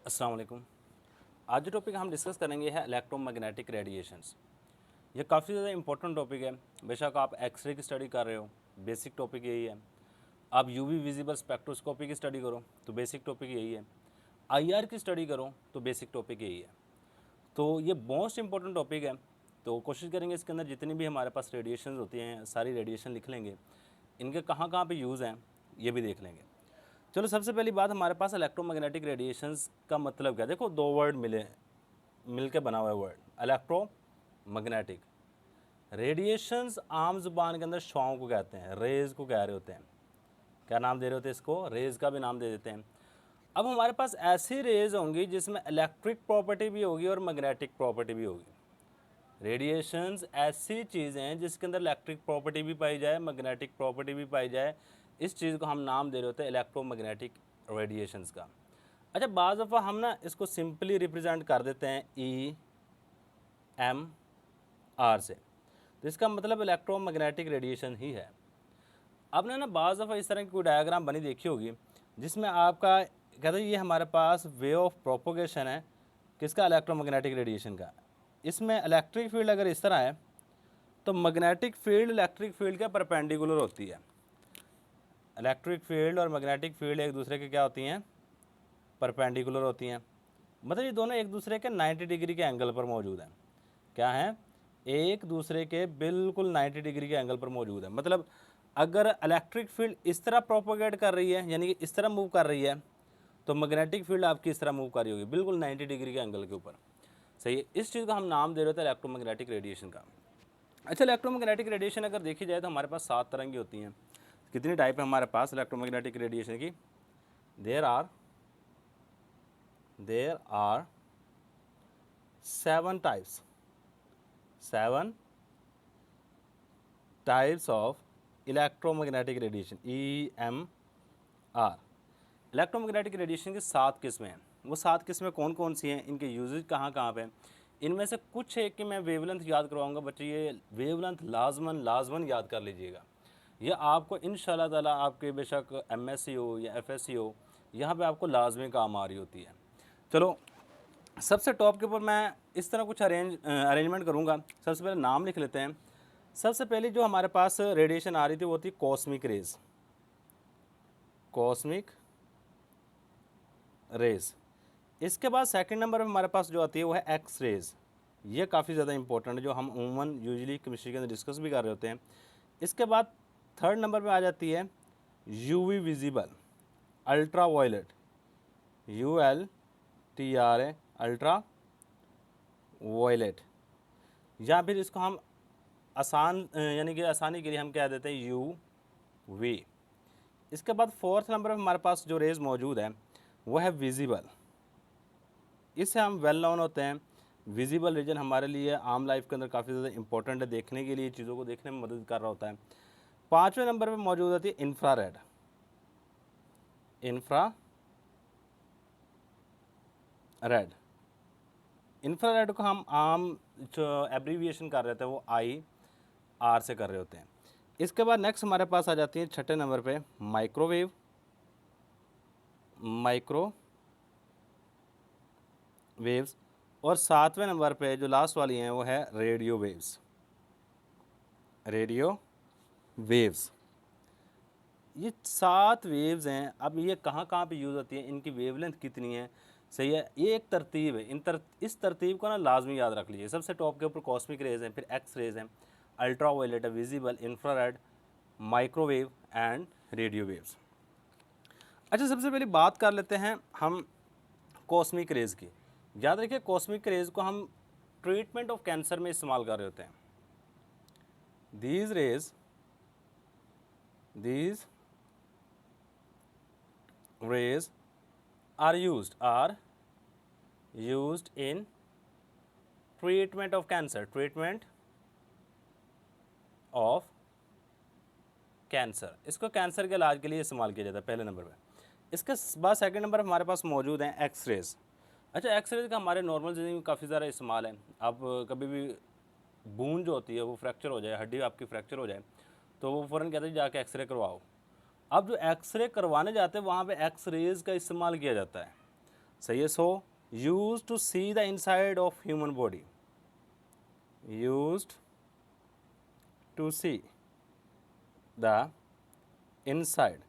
अस्सलाम वालेकुम। आज जो टॉपिक हम डिस्कस करेंगे है इलेक्ट्रोमैग्नेटिक रेडिएशंस। ये काफ़ी ज़्यादा इंपॉर्टेंट टॉपिक है। बेशक आप एक्सरे की स्टडी कर रहे हो, बेसिक टॉपिक यही है। आप यूवी विजिबल स्पेक्ट्रोस्कोपी की स्टडी करो तो बेसिक टॉपिक यही है। आईआर की स्टडी करो तो बेसिक टॉपिक यही है। तो ये मोस्ट इंपॉर्टेंट टॉपिक है। तो कोशिश करेंगे इसके अंदर जितनी भी हमारे पास रेडिएशन होती हैं सारी रेडिएशन लिख लेंगे, इनके कहाँ कहाँ पे यूज़ हैं ये भी देख लेंगे। चलो सबसे पहली बात, हमारे पास इलेक्ट्रोमैग्नेटिक रेडिएशंस का मतलब क्या है। देखो दो वर्ड मिल के बना हुआ है वर्ड इलेक्ट्रो मैग्नेटिक। रेडिएशंस आम जुबान के अंदर शॉ को कहते हैं, रेज को कह रहे होते हैं। क्या नाम दे रहे होते हैं इसको, रेज का भी नाम दे देते हैं। अब हमारे पास ऐसी रेज होंगी जिसमें इलेक्ट्रिक प्रॉपर्टी भी होगी और मैग्नेटिक प्रॉपर्टी भी होगी। रेडिएशंस ऐसी चीज़ें हैं जिसके अंदर इलेक्ट्रिक प्रॉपर्टी भी पाई जाए, मैग्नेटिक प्रॉपर्टी भी पाई जाए। इस चीज़ को हम नाम दे रहे होते हैं इलेक्ट्रोमैग्नेटिक रेडिएशंस का। अच्छा, बाज़ दफ़ा हम ना इसको सिंपली रिप्रेजेंट कर देते हैं EMR से, तो इसका मतलब इलेक्ट्रोमैग्नेटिक रेडिएशन ही है। आपने ना बाज़ दफ़ा इस तरह की कोई डायग्राम बनी देखी होगी जिसमें आपका कहते हैं ये हमारे पास वे ऑफ प्रोपोगेशन है किसका, इलेक्ट्रोमैग्नेटिक रेडिएशन का। इसमें इलेक्ट्रिक फील्ड अगर इस तरह है तो मैग्नेटिक फील्ड इलेक्ट्रिक फील्ड के परपेंडिकुलर होती है। इलेक्ट्रिक फील्ड और मैग्नेटिक फील्ड एक दूसरे के क्या होती हैं, परपेंडिकुलर होती हैं। मतलब ये दोनों एक दूसरे के 90 डिग्री के एंगल पर मौजूद हैं। क्या हैं, एक दूसरे के बिल्कुल 90 डिग्री के एंगल पर मौजूद है। मतलब अगर इलेक्ट्रिक फील्ड इस तरह प्रोपोगेट कर रही है यानी कि इस तरह मूव कर रही है तो मैग्नेटिक फील्ड आपकी इस तरह मूव कर रही होगी बिल्कुल 90 डिग्री के एंगल के ऊपर। सही है, इस चीज़ का हम नाम दे रहे थे इलेक्ट्रोमैग्नेटिक रेडिएशन का। अच्छा, इलेक्ट्रोमैग्नेटिक रेडिएशन अगर देखी जाए तो हमारे पास 7 तरह की होती हैं। कितनी टाइप है हमारे पास इलेक्ट्रोमैग्नेटिक रेडिएशन की, there are 7 types, 7 types of electromagnetic radiation EMR। Electromagnetic radiation की 7 किस्में हैं। वो 7 किस्में कौन कौन सी हैं, इनके यूजेज कहाँ कहाँ पे हैं, इनमें से कुछ एक कि मैं वेवलेंथ याद करवाऊंगा बच्चे। ये वेवलेंथ लाजमन याद कर लीजिएगा। ये आपको इंशाल्लाह ताला आपके बेशक MSc हो या FSc हो, यहाँ पे आपको लाजमी काम आ रही होती है। चलो सबसे टॉप के ऊपर मैं इस तरह कुछ अरेंजमेंट करूँगा। सबसे पहले नाम लिख लेते हैं। सबसे पहले जो हमारे पास रेडिएशन आ रही थी वो थी कॉस्मिक रेज, कॉस्मिक रेज। इसके बाद सेकंड नंबर पर हमारे पास जो आती है वो है एक्स रेज। ये काफ़ी ज़्यादा इंपॉर्टेंट है, जो हम उमूमन यूजली केमिस्ट्री के अंदर डिस्कस भी कर रहे होते हैं। इसके बाद थर्ड नंबर पे आ जाती है UV visible ultraviolet, ULTRA ultraviolet, या फिर इसको हम आसान यानी कि आसानी के लिए हम कह देते हैं UV। इसके बाद फोर्थ नंबर पर हमारे पास जो रेज मौजूद है वो है विजिबल। इससे हम वेल नोन होते हैं। विजिबल रीजन हमारे लिए आम लाइफ के अंदर काफ़ी ज़्यादा इंपॉर्टेंट है, देखने के लिए चीज़ों को देखने में मदद कर रहा होता है। पाँचवें नंबर पे मौजूद होती है इंफ्रारेड, इंफ्रारेड। इंफ्रारेड को हम आम जो एब्रीविएशन कर रहे थे वो IR से कर रहे होते हैं। इसके बाद नेक्स्ट हमारे पास आ जाती है छठे नंबर पे माइक्रोवेव, माइक्रोवेव्स। और सातवें नंबर पे जो लास्ट वाली हैं वो है रेडियो वेव्स, रेडियो वेव्स। ये 7 वेव्स हैं। अब ये कहाँ कहाँ पे यूज़ होती है, इनकी वेवलेंथ कितनी है, सही है, ये एक तरतीब है। इस तरतीब को ना लाजमी याद रख लीजिए। सबसे टॉप के ऊपर कॉस्मिक रेज हैं, फिर एक्स रेज हैं, अल्ट्रा वायलेट है, visible, infrared, microwave and radio waves. अच्छा, सबसे पहले बात कर लेते हैं हम कॉस्मिक रेज की। याद रखिए कॉस्मिक रेज को हम ट्रीटमेंट ऑफ कैंसर में इस्तेमाल कर रहे होते हैं। These rays are used in treatment of cancer, इसको कैंसर के इलाज के लिए इस्तेमाल किया जाता है पहले नंबर पे। इसके बाद सेकंड नंबर हमारे पास मौजूद हैं एक्स रेज। अच्छा, एक्स रेज का हमारे नॉर्मल ज़िंदगी में काफ़ी ज़्यादा इस्तेमाल है। अब कभी भी बून जो होती है वो फ्रैक्चर हो जाए, हड्डी आपकी फ्रैक्चर हो जाए तो वो फ़ौरन कहते हैं जाके एक्सरे करवाओ। अब जो एक्सरे करवाने जाते हैं वहाँ पे एक्स रेज़ का इस्तेमाल किया जाता है। सही है। So use to see the inside of human body, used to see the inside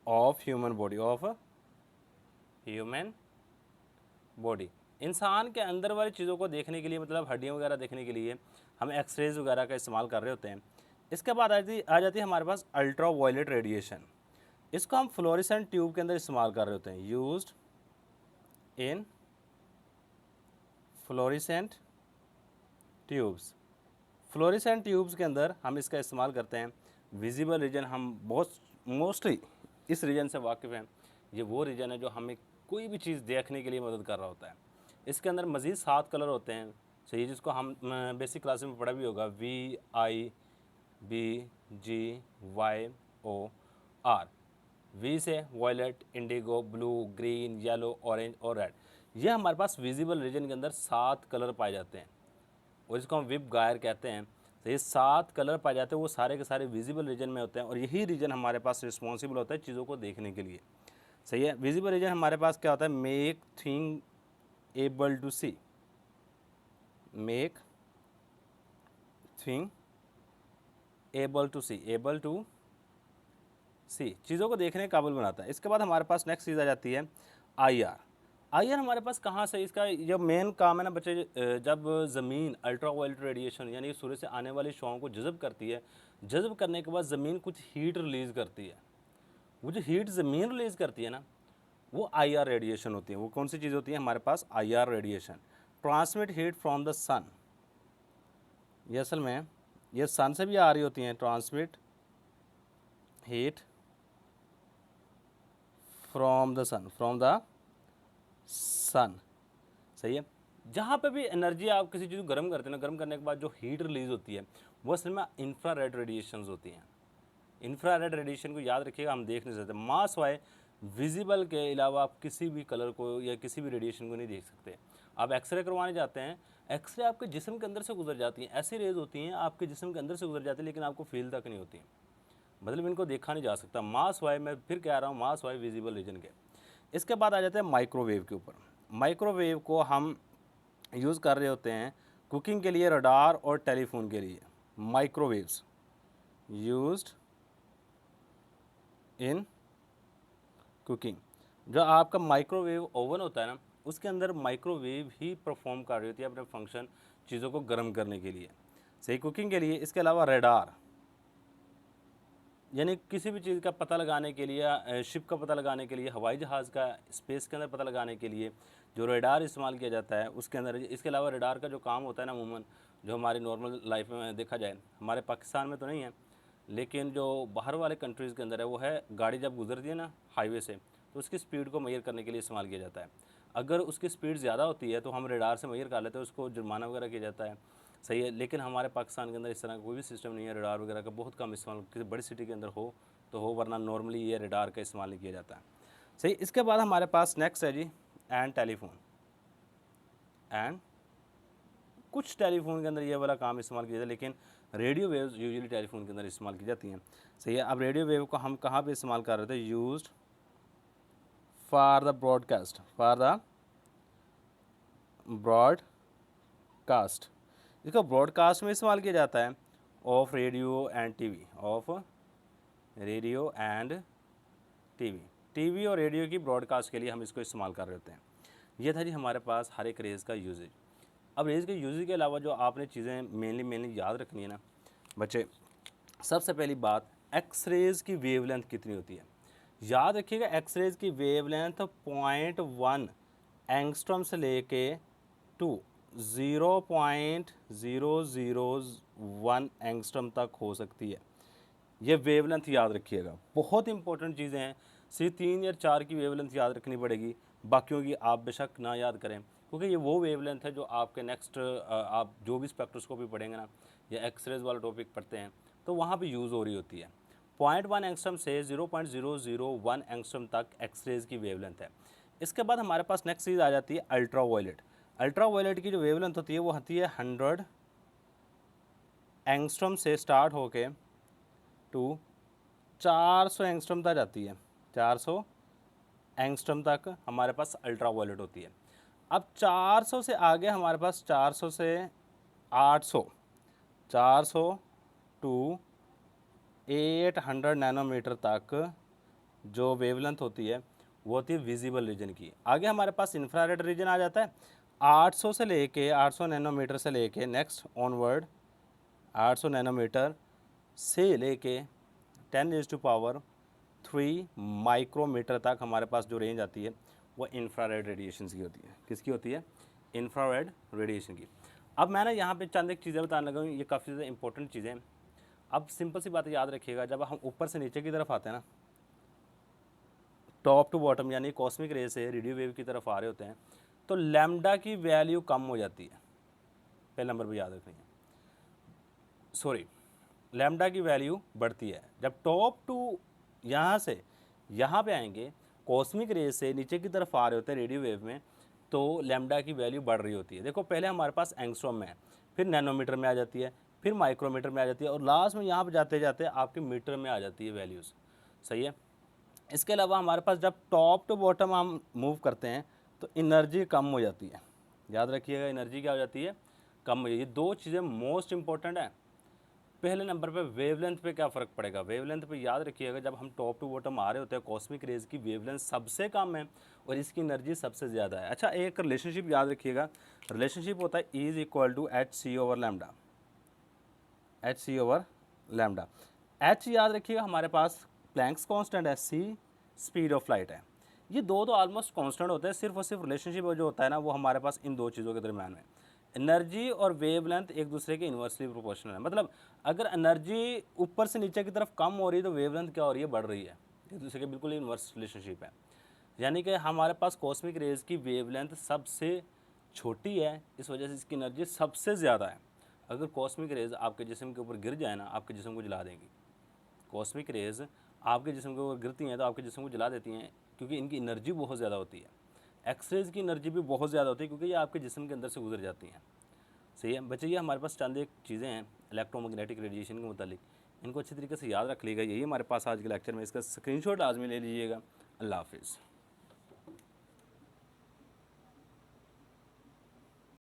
of human body, of human body. इंसान के अंदर वाली चीज़ों को देखने के लिए, मतलब हड्डियाँ वगैरह देखने के लिए हम एक्सरेज वगैरह का इस्तेमाल कर रहे होते हैं। इसके बाद आ जाती है हमारे पास अल्ट्रा वायलेट रेडिएशन। इसको हम फ्लोरेसेंट ट्यूब के अंदर इस्तेमाल कर रहे होते हैं, used in fluorescent tubes. Fluorescent tubes के अंदर हम इसका इस्तेमाल करते हैं। विजिबल रीजन, हम बहुत मोस्टली इस रीजन से वाकिफ़ हैं। ये वो रीजन है जो हमें कोई भी चीज़ देखने के लिए मदद कर रहा होता है। इसके अंदर मज़ीद 7 कलर होते हैं, सही, जिसको हम बेसिक क्लास में पढ़ा भी होगा, VIBGYOR। वी से violet, indigo, blue, green, yellow, orange और रेड। ये हमारे पास विजिबल रीजन के अंदर 7 कलर पाए जाते हैं और इसको हम विब गायर कहते हैं। तो ये 7 कलर पाए जाते हैं, वो सारे के सारे विजिबल रीजन में होते हैं और यही रीजन हमारे पास रिस्पॉन्सिबल होता है चीज़ों को देखने के लिए। सही है। विजिबल रीजन हमारे पास क्या होता है, make thing able to see, make thing able to see, able to see, चीज़ों को देखने के काबिल बनाता है। इसके बाद हमारे पास नेक्स्ट चीज़ आ जाती है IR। IR हमारे पास कहाँ से, इसका जो मेन काम है ना बच्चे, जब ज़मीन अल्ट्रा वायलेट रेडिएशन यानी सूर्य से आने वाली शॉओं को जज़ब करती है, जज़ब करने के बाद ज़मीन कुछ हीट रिलीज़ करती है। वो जो हीट ज़मीन रिलीज़ करती है ना, वो IR रेडिएशन होती है। वो कौन सी चीज़ होती है हमारे पास, IR radiation. Transmit heat from the sun, ये असल में ये सन से भी आ रही होती हैं। Transmit heat from the sun, from the sun, सही है। जहाँ पे भी एनर्जी आप किसी चीज़ को गर्म करते हैं ना, गर्म करने के बाद जो हीट रिलीज होती है वो असल में इंफ्रारेड रेडिएशंस होती हैं। इंफ्रारेड रेडिएशन को याद रखिएगा, हम देख नहीं सकते, मास वाई विजिबल के अलावा आप किसी भी कलर को या किसी भी रेडिएशन को नहीं देख सकते। आप एक्सरे करवाने जाते हैं, एक्सरे आपके जिस्म के अंदर से गुजर जाती हैं, ऐसी रेज होती हैं आपके जिस्म के अंदर से गुजर जाती है लेकिन आपको फील तक नहीं होती, मतलब इनको देखा नहीं जा सकता। मास वाई, मैं फिर कह रहा हूँ, मास वाई विजिबल रीजन के। इसके बाद आ जाते हैं माइक्रोवेव के ऊपर। माइक्रोवेव को हम यूज़ कर रहे होते हैं कुकिंग के लिए, रडार और टेलीफोन के लिए। Microwaves used in cooking. जो आपका माइक्रोवेव ओवन होता है ना, उसके अंदर माइक्रोवेव ही परफॉर्म कर रही होती है अपने फंक्शन, चीज़ों को गर्म करने के लिए, सही, कुकिंग के लिए। इसके अलावा रडार, यानी किसी भी चीज़ का पता लगाने के लिए, शिप का पता लगाने के लिए, हवाई जहाज़ का स्पेस के अंदर पता लगाने के लिए जो रडार इस्तेमाल किया जाता है उसके अंदर। इसके अलावा रडार का जो काम होता है ना, अमूमन जो हमारी नॉर्मल लाइफ में देखा जाए, हमारे पाकिस्तान में तो नहीं है लेकिन जो बाहर वाले कंट्रीज़ के अंदर है, वो है गाड़ी जब गुजरती है ना हाईवे से, तो उसकी स्पीड को मेजर करने के लिए इस्तेमाल किया जाता है। अगर उसकी स्पीड ज़्यादा होती है तो हम रडार से मेजर कर लेते हैं, उसको जुर्माना वगैरह किया जाता है, सही है। लेकिन हमारे पाकिस्तान के अंदर इस तरह का कोई भी सिस्टम नहीं है, रडार वगैरह का बहुत कम इस्तेमाल, किसी बड़ी सिटी के अंदर हो तो हो, वरना नॉर्मली ये रडार का इस्तेमाल नहीं किया जाता है, सही। इसके बाद हमारे पास नेक्स्ट है जी एंड टेलीफोन। एंड कुछ टेलीफोन के अंदर ये वाला काम इस्तेमाल किया जाता है, लेकिन रेडियो वेव्स यूजुअली टेलीफोन के अंदर इस्तेमाल की जाती हैं, सही है। अब रेडियो वेव को हम कहाँ पे इस्तेमाल कर रहे थे, used for the broadcast, for the broadcast. इसको ब्रॉडकास्ट में इस्तेमाल किया जाता है, of radio and TV, of radio and TV. TV और रेडियो की ब्रॉडकास्ट के लिए हम इसको इस्तेमाल कर रहे होते हैं। ये था जी हमारे पास हर एक रेज़ का यूजेज। अब रेज़ के यूजेज के अलावा जो आपने चीज़ें मेनली याद रखनी है ना बच्चे, सबसे पहली बात, एक्सरेज़ की वेवलेंथ कितनी होती है। याद रखिएगा, एक्सरेज़ की वेवलेंथ 0.1 एंगस्ट्रॉम से लेके टू 0.001 एंगस्ट्रॉम तक हो सकती है। ये वेवलेंथ याद रखिएगा, बहुत इंपॉर्टेंट चीज़ें हैं। सिर्फ 3 या 4 की वेवलेंथ याद रखनी पड़ेगी, बाकियों की आप बेशक ना याद करें, क्योंकि ये वो वेवलेंथ है जो आपके नेक्स्ट आप जो भी स्पेक्ट्रोस्कोपी पढ़ेंगे ना या एक्सरेज वाला टॉपिक पढ़ते हैं तो वहाँ पे यूज़ हो रही होती है। 0.1 एंगस्ट्रम से 0.001 एंगस्ट्रम तक एक्सरेज की वेवलेंथ है। इसके बाद हमारे पास नेक्स्ट चीज़ आ जाती है अल्ट्रा वायलेट। अल्ट्रा वायलेट की जो वेवलेंथ होती है वो होती है 100 एंगस्ट्रम से स्टार्ट होके टू 400 एंगस्ट्रम तक जाती है, 400 एंगस्ट्रम तक हमारे पास अल्ट्रा वायलेट होती है। अब 400 से आगे हमारे पास 400 से 800, 400 टू 800 नैनोमीटर तक जो वेवलेंथ होती है वो होती है विजिबल रीजन की। आगे हमारे पास इंफ्रारेड रीजन आ जाता है। 800 से लेके 800 नैनोमीटर से लेके नेक्स्ट ऑनवर्ड 800 नैनोमीटर से लेके 10⁻³ माइक्रोमीटर तक हमारे पास जो रेंज आती है वो इंफ्रारेड रेडिएशन की होती है। किसकी होती है? इंफ्रारेड रेडिएशन की। अब मैं ना यहाँ पे चंद एक चीज़ें बताने लगा हूँ, ये काफ़ी ज़्यादा इंपॉर्टेंट चीज़ें हैं। अब सिंपल सी बात याद रखिएगा, जब हम ऊपर से नीचे की तरफ आते हैं ना, टॉप टू बॉटम यानी कॉस्मिक रे से रेडियो वेव की तरफ आ रहे होते हैं, तो लैम्डा की वैल्यू कम हो जाती है। पहले नंबर पर याद रखनी है, सॉरी, लैम्डा की वैल्यू बढ़ती है। जब टॉप टू यहाँ से यहाँ पे आएंगे, कॉस्मिक रे से नीचे की तरफ आ रहे होते हैं रेडियो वेव में, तो लैम्डा की वैल्यू बढ़ रही होती है। देखो पहले हमारे पास एंगस्ट्रॉम में है, फिर नैनोमीटर में आ जाती है, फिर माइक्रोमीटर में आ जाती है, और लास्ट में यहाँ पर जाते जाते आपके मीटर में आ जाती है वैल्यूज़। सही है। इसके अलावा हमारे पास जब टॉप टू बॉटम हम मूव करते हैं तो एनर्जी कम हो जाती है। याद रखिएगा, एनर्जी क्या हो जाती है? कम हो जाती है। ये दो चीज़ें मोस्ट इंपॉर्टेंट है। पहले नंबर पे वेवलेंथ पे क्या फ़र्क पड़ेगा? वेवलेंथ पे याद रखिएगा, जब हम टॉप टू बॉटम आ रहे होते हैं कॉस्मिक रेज की वेवलेंथ सबसे कम है और इसकी एनर्जी सबसे ज़्यादा है। अच्छा, एक रिलेशनशिप याद रखिएगा, रिलेशनशिप होता है E=hc/λ। hc/λ। h याद रखिएगा हमारे पास प्लैंक्स कांस्टेंट है, c स्पीड ऑफ लाइट है। ये दो तो ऑलमोस्ट कांस्टेंट होते हैं, सिर्फ और सिर्फ रिलेशनशिप जो होता है ना वो हमारे पास इन दो चीज़ों के दरम्यान है। एनर्जी और वेवलेंथ एक दूसरे के इन्वर्सली प्रोपोर्शनल है। मतलब अगर एनर्जी ऊपर से नीचे की तरफ कम हो रही है तो वेवलेंथ क्या हो रही है? बढ़ रही है। एक दूसरे के बिल्कुल इन्वर्स रिलेशनशिप है। यानी कि हमारे पास कॉस्मिक रेज की वेवलेंथ सबसे छोटी है, इस वजह से इसकी एनर्जी सबसे ज़्यादा है। अगर कॉस्मिक रेज आपके जिस्म के ऊपर गिर जाए ना, आपके जिस्म को जला देंगी। कॉस्मिक रेज आपके जिस्म के ऊपर गिरती हैं तो आपके जिस्म को जला देती हैं, क्योंकि इनकी एनर्जी बहुत ज़्यादा होती है। एक्सरेज की एनर्जी भी बहुत ज़्यादा होती है, क्योंकि ये आपके जिस्म के अंदर से गुजर जाती हैं। सही है बच्चे, ये हमारे पास चंद एक चीज़ें हैं इलेक्ट्रोमैग्नेटिक रेडिएशन के मुतालिक, इनको अच्छी तरीके से याद रख लीजिएगा। यही हमारे पास आज के लेक्चर में, इसका स्क्रीनशॉट लाजमी ले लीजिएगा। अल्लाह हाफिज़।